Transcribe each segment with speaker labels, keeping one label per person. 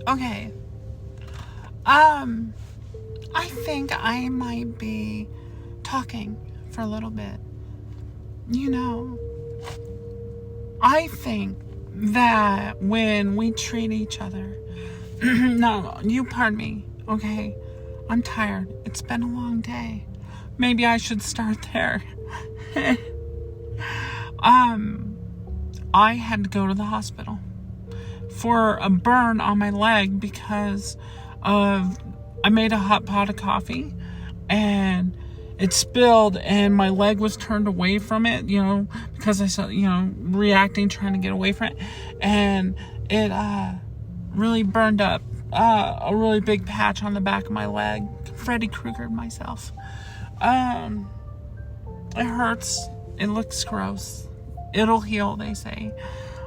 Speaker 1: Okay. I think I might be talking for a little bit. You know, I think that when we treat each other, no, you pardon me, okay? I'm tired. It's been a long day. Maybe I should start there. I had to go to the hospital for a burn on my leg because I made a hot pot of coffee and it spilled and my leg was turned away from it, because I saw, reacting, trying to get away from it. And it really burned up a really big patch on the back of my leg. Freddy Kruegered myself. It hurts. It looks gross. It'll heal, they say.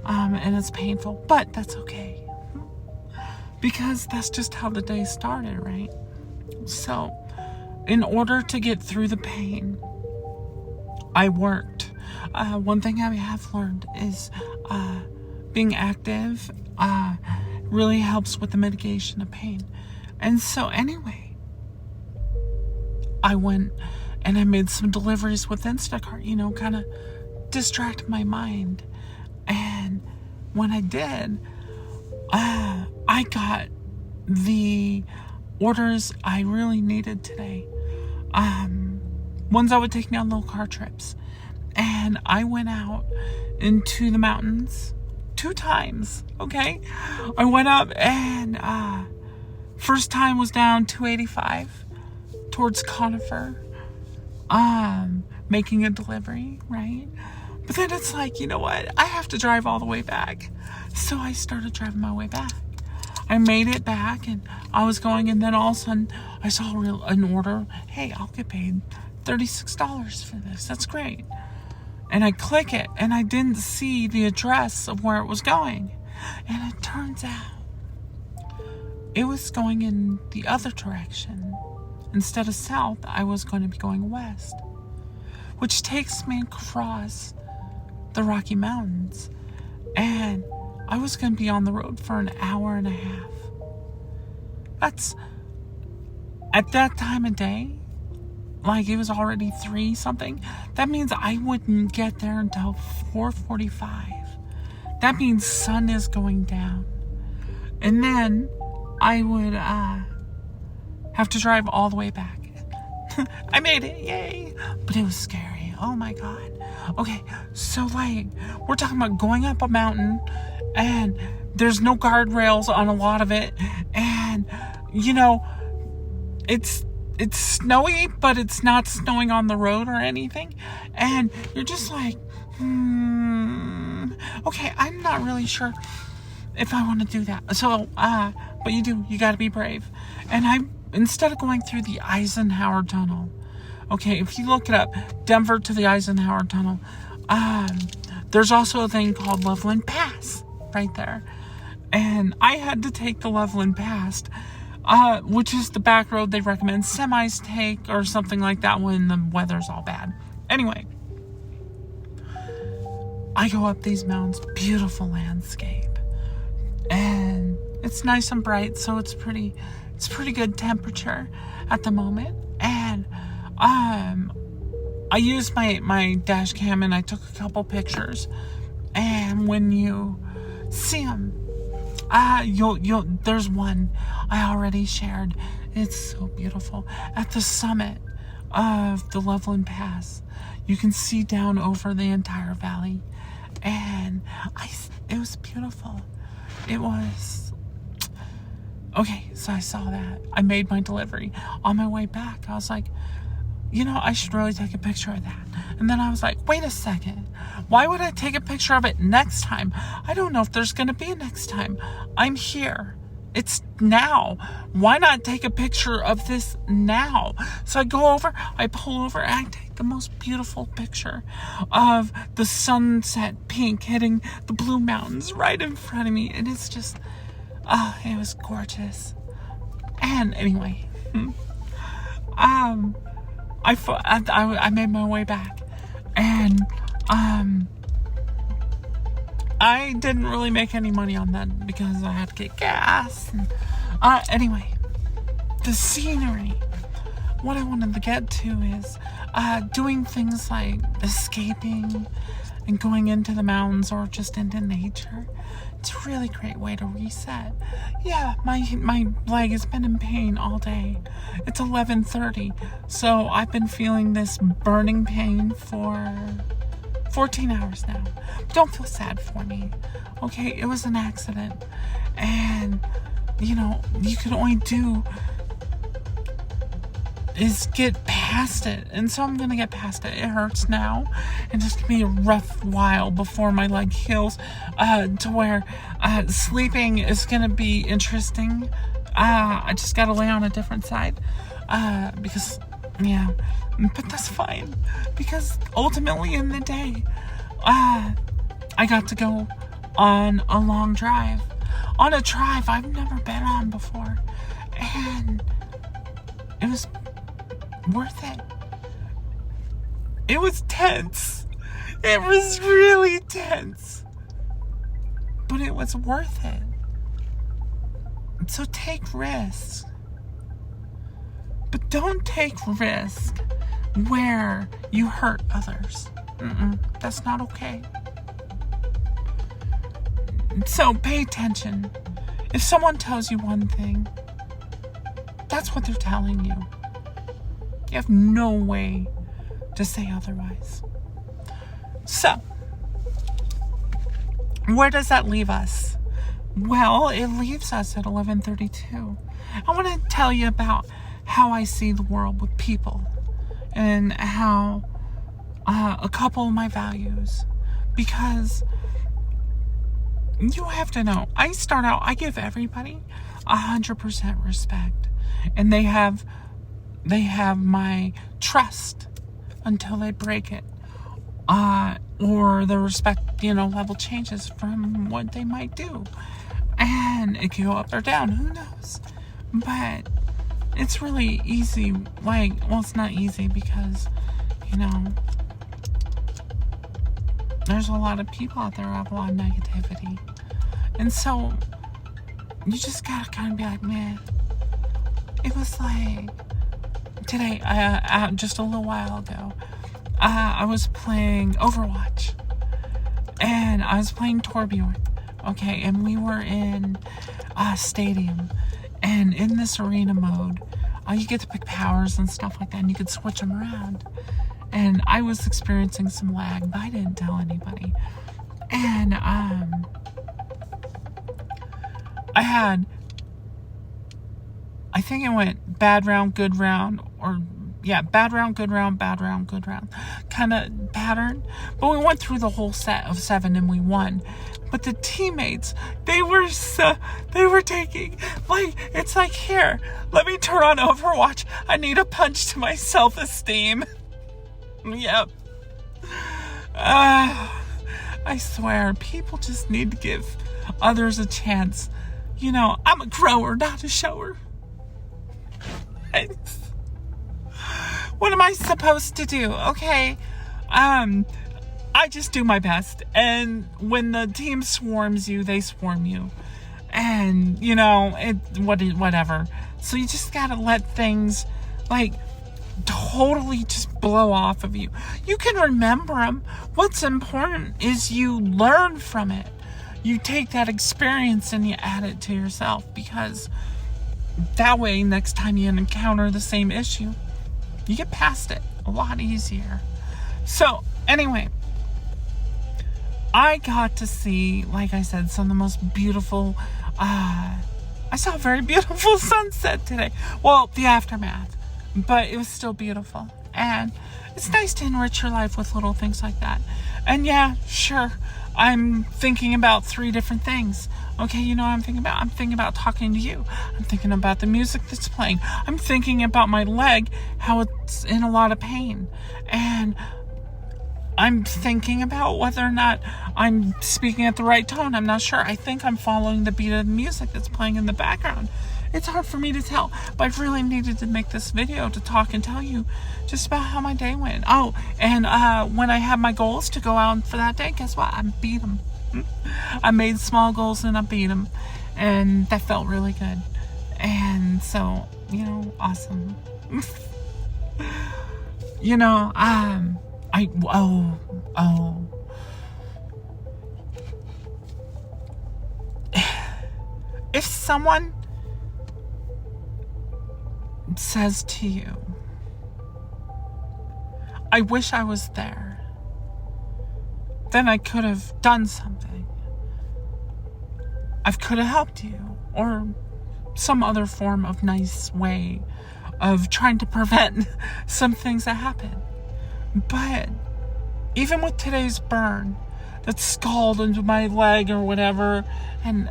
Speaker 1: And it's painful, but that's okay. Because that's just how the day started, right? So, in order to get through the pain, I worked. One thing I have learned is being active really helps with the mitigation of pain. And so anyway, I went and I made some deliveries with Instacart, kind of distract my mind. And when I did, I got the orders I really needed today. Ones that would take me on little car trips. And I went out into the mountains 2 times, okay? I went up and first time was down 285 towards Conifer, making a delivery, right? But then it's like, you know what? I have to drive all the way back. So I started driving my way back. I made it back and I was going, and then all of a sudden I saw an order. Hey, I'll get paid $36 for this. That's great. And I click it and I didn't see the address of where it was going. And it turns out it was going in the other direction. Instead of south, I was going to be going west, which takes me across the Rocky Mountains. And I was going to be on the road for an hour and a half. That's, at that time of day, like it was already 3 something. That means I wouldn't get there until 4:45. That means sun is going down. And then I would have to drive all the way back. I made it, yay! But it was scary. Oh my God. Okay, so we're talking about going up a mountain and there's no guardrails on a lot of it, and it's snowy, but it's not snowing on the road or anything, and you're just like, okay, I'm not really sure if I want to do that. So, but you gotta be brave. And instead of going through the Eisenhower Tunnel, okay, if you look it up, Denver to the Eisenhower Tunnel, there's also a thing called Loveland Pass right there. And I had to take the Loveland Pass, which is the back road they recommend semis take or something like that when the weather's all bad. Anyway, I go up these mountains, beautiful landscape, and it's nice and bright, so it's pretty good temperature at the moment. And I used my dash cam and I took a couple pictures. And when you see them, there's one I already shared. It's so beautiful. At the summit of the Loveland Pass, you can see down over the entire valley, and it was beautiful. It was okay. So I saw that. I made my delivery. On my way back, I was like, I should really take a picture of that. And then I was like, wait a second. Why would I take a picture of it next time? I don't know if there's going to be a next time. I'm here. It's now. Why not take a picture of this now? So I go over, I pull over, and I take the most beautiful picture of the sunset pink hitting the blue mountains right in front of me. And it's just, it was gorgeous. And anyway, I made my way back, and I didn't really make any money on that because I had to get gas. And, anyway, the scenery. What I wanted to get to is doing things like escaping and going into the mountains or just into nature. It's a really great way to reset. Yeah, my leg has been in pain all day. It's 11:30, so I've been feeling this burning pain for 14 hours now. Don't feel sad for me, okay? It was an accident, and you know, you can only do is get past it, and so I'm gonna get past it. It hurts now, and it's gonna be a rough while before my leg heals to where sleeping is gonna be interesting. I just gotta lay on a different side because yeah, but that's fine because ultimately in the day I got to go on a long drive, on a drive I've never been on before, and it was worth it. It was tense. It was really tense. But it was worth it. So take risks. But don't take risk where you hurt others. That's not okay. So pay attention. If someone tells you one thing, that's what they're telling you. You have no way to say otherwise. So, where does that leave us? Well, it leaves us at 11:32. I want to tell you about how I see the world with people and how a couple of my values, because you have to know, I give everybody 100% respect, and they have my trust until they break it, or the respect, level changes from what they might do, and it can go up or down, who knows, but it's really easy, it's not easy because, there's a lot of people out there who have a lot of negativity, and so you just gotta kind of be like, man, it was like today, just a little while ago, I was playing Overwatch, and I was playing Torbjorn, okay, and we were in a stadium, and in this arena mode, you get to pick powers and stuff like that, and you could switch them around, and I was experiencing some lag, but I didn't tell anybody, and, I think it went bad round, good round, bad round, good round, bad round, good round, kind of pattern. But we went through the whole set of 7 and we won. But the teammates, they were taking, it's like, here, let me turn on Overwatch. I need a punch to my self-esteem. Yep. I swear, people just need to give others a chance. I'm a grower, not a shower. What am I supposed to do? Okay. I just do my best. And when the team swarms you, they swarm you. And, whatever. So you just gotta let things, totally just blow off of you. You can remember them. What's important is you learn from it. You take that experience and you add it to yourself, because that way, next time you encounter the same issue, you get past it a lot easier. So, anyway, I got to see, like I said, some of the most beautiful, I saw a very beautiful sunset today. Well, the aftermath, but it was still beautiful. And it's nice to enrich your life with little things like that. And yeah, sure, I'm thinking about 3 different things. Okay, you know what I'm thinking about? I'm thinking about talking to you. I'm thinking about the music that's playing. I'm thinking about my leg, how it's in a lot of pain. And I'm thinking about whether or not I'm speaking at the right tone. I'm not sure. I think I'm following the beat of the music that's playing in the background. It's hard for me to tell, but I've really needed to make this video to talk and tell you just about how my day went. Oh, and when I have my goals to go out for that day, guess what? I beat them. I made small goals and I beat them, and that felt really good. And so, awesome. If someone says to you, I wish I was there, then I could have done something. I could have helped you, or some other form of nice way of trying to prevent some things that happen. But even with today's burn that scalded into my leg or whatever, and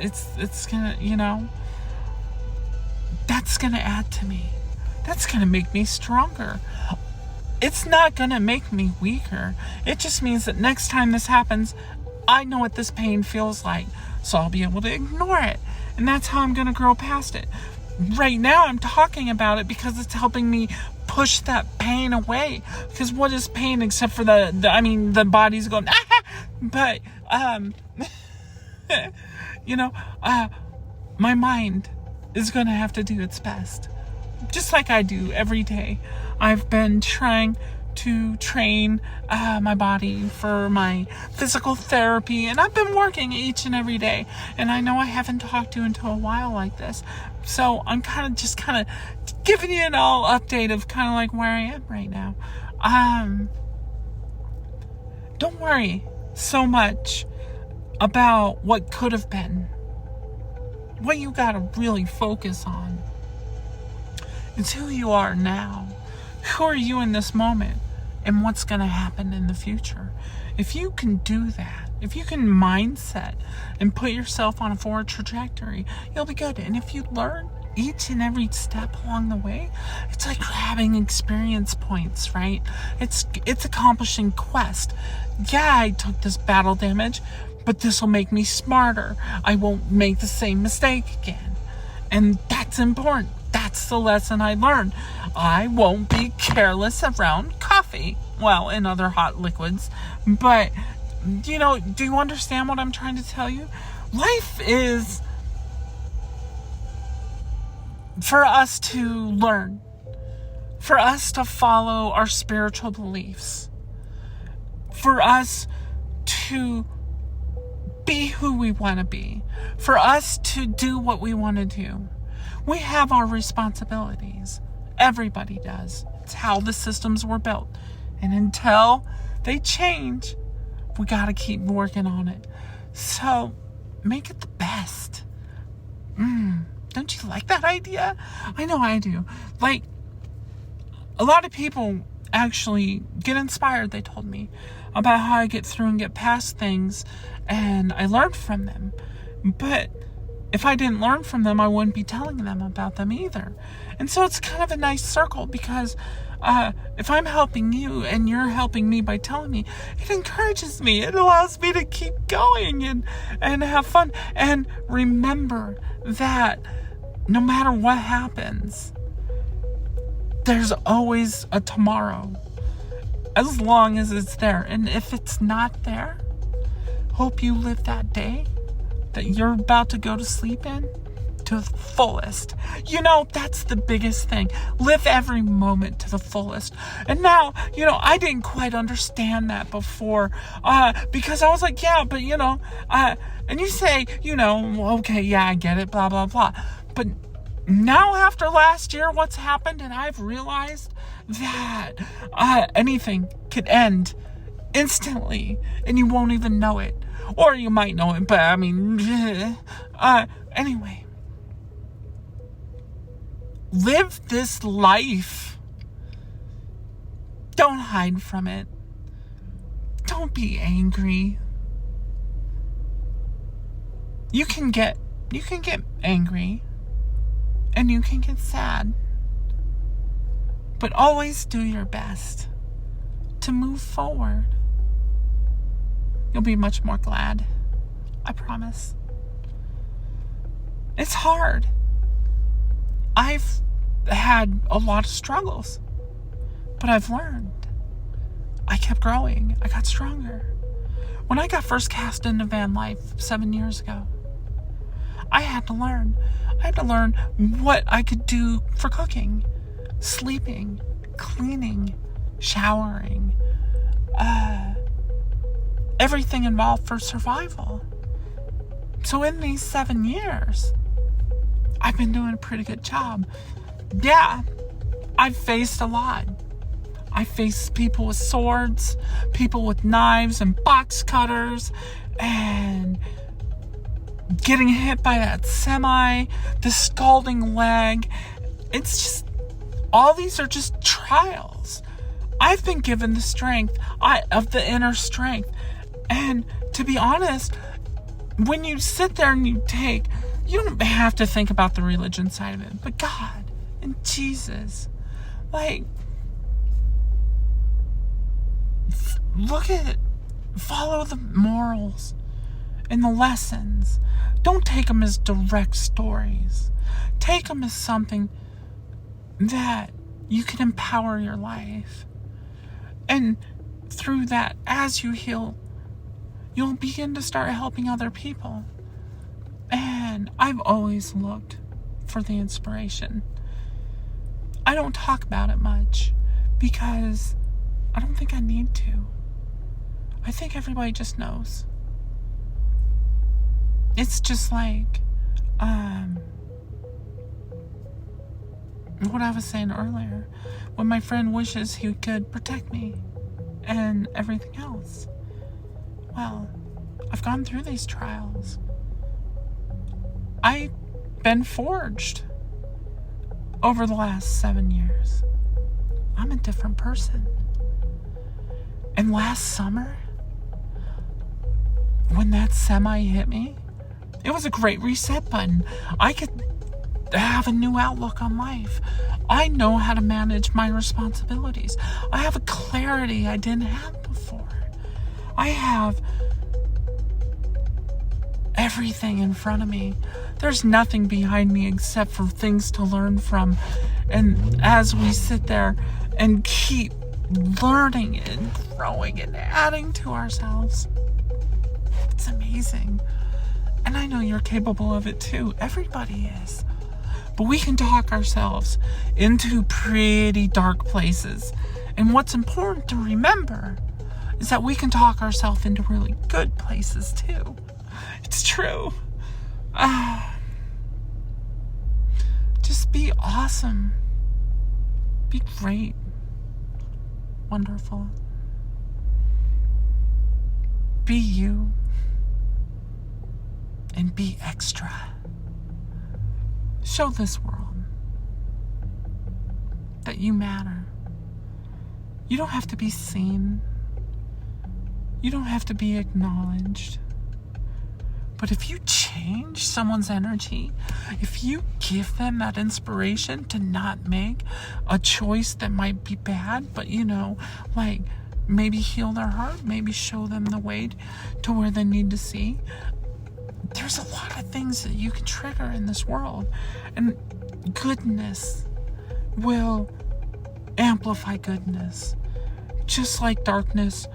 Speaker 1: it's gonna, that's gonna add to me. That's gonna make me stronger. It's not gonna make me weaker. It just means that next time this happens, I know what this pain feels like, so I'll be able to ignore it. And that's how I'm gonna grow past it. Right now, I'm talking about it because it's helping me push that pain away. Because what is pain except for the body's going, ah! But, my mind is gonna have to do its best. Just like I do every day. I've been trying to train my body for my physical therapy, and I've been working each and every day. And I know I haven't talked to you until a while like this, so I'm kind of giving you an all update of kind of like where I am right now. Don't worry so much about what could have been. What you gotta really focus on is who you are now. Who are you in this moment? And what's going to happen in the future? If you can do that, if you can mindset and put yourself on a forward trajectory, you'll be good. And if you learn each and every step along the way, it's like having experience points, right? It's accomplishing quest. Yeah, I took this battle damage, but this will make me smarter. I won't make the same mistake again. And that's important. That's the lesson I learned. I won't be careless around coffee. Well, and other hot liquids. But, do you understand what I'm trying to tell you? Life is for us to learn. For us to follow our spiritual beliefs. For us to be who we want to be. For us to do what we want to do. We have our responsibilities. Everybody does. It's how the systems were built. And until they change, we gotta keep working on it. So, make it the best. Don't you like that idea? I know I do. Like, a lot of people actually get inspired, they told me, about how I get through and get past things, and I learned from them. But if I didn't learn from them, I wouldn't be telling them about them either. And so it's kind of a nice circle because if I'm helping you and you're helping me by telling me, it encourages me. It allows me to keep going and have fun. And remember that no matter what happens, there's always a tomorrow. As long as it's there. And if it's not there, hope you live that day that you're about to go to sleep in to the fullest. That's the biggest thing. Live every moment to the fullest. And now, I didn't quite understand that before, because I was like, yeah, but and you say, okay, yeah, I get it, blah, blah, blah. But now after last year, what's happened, and I've realized that anything could end instantly, and you won't even know it. Or you might know it, but anyway. Live this life. Don't hide from it. Don't be angry. You can get angry. And you can get sad. But always do your best to move forward. You'll be much more glad. I promise. It's hard. I've had a lot of struggles. But I've learned. I kept growing. I got stronger. When I got first cast into van life 7 years ago, I had to learn. I had to learn what I could do for cooking, sleeping, cleaning, showering, everything involved for survival. So in these 7 years, I've been doing a pretty good job. Yeah, I've faced a lot. I faced people with swords, people with knives and box cutters, and getting hit by that semi, the scalding leg. It's just, all these are just trials. I've been given the strength, of the inner strength. And to be honest, when you sit there and you don't have to think about the religion side of it, but God and Jesus, like, look at it, follow the morals and the lessons. Don't take them as direct stories. Take them as something that you can empower your life. And through that, as you heal, you'll begin to start helping other people. And I've always looked for the inspiration. I don't talk about it much because I don't think I need to. I think everybody just knows. It's just like what I was saying earlier, when my friend wishes he could protect me and everything else. Well, I've gone through these trials. I've been forged over the last 7 years. I'm a different person. And last summer, when that semi hit me, it was a great reset button. I could have a new outlook on life. I know how to manage my responsibilities. I have a clarity I didn't have before. I have everything in front of me. There's nothing behind me except for things to learn from. And as we sit there and keep learning and growing and adding to ourselves, it's amazing. And I know you're capable of it too. Everybody is. But we can talk ourselves into pretty dark places. And what's important to remember is that we can talk ourselves into really good places too. It's true. Just be awesome. Be great. Wonderful. Be you. And be extra. Show this world that you matter. You don't have to be seen. You don't have to be acknowledged. But if you change someone's energy, if you give them that inspiration to not make a choice that might be bad, but like maybe heal their heart, maybe show them the way to where they need to see, there's a lot of things that you can trigger in this world. And goodness will amplify goodness. Just like darkness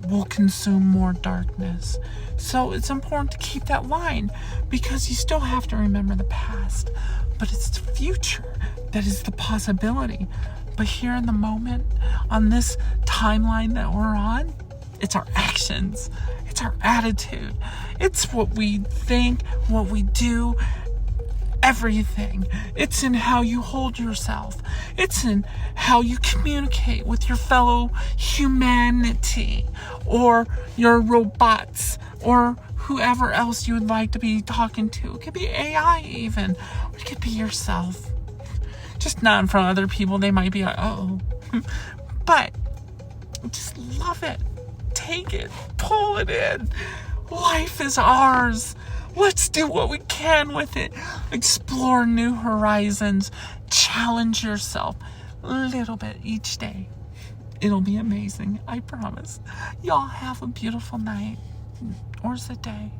Speaker 1: will consume more darkness. So it's important to keep that line, because you still have to remember the past, but it's the future that is the possibility. But here in the moment, on this timeline that we're on, it's our actions, it's our attitude, it's what we think, what we do, everything. It's in how you hold yourself. It's in how you communicate with your fellow humanity, or your robots, or whoever else you would like to be talking to. It could be AI even, or it could be yourself. Just not in front of other people. They might be like, oh. But just love it. Take it. Pull it in. Life is ours. Let's do what we can with it. Explore new horizons. Challenge yourself a little bit each day. It'll be amazing. I promise. Y'all have a beautiful night. Or is it day?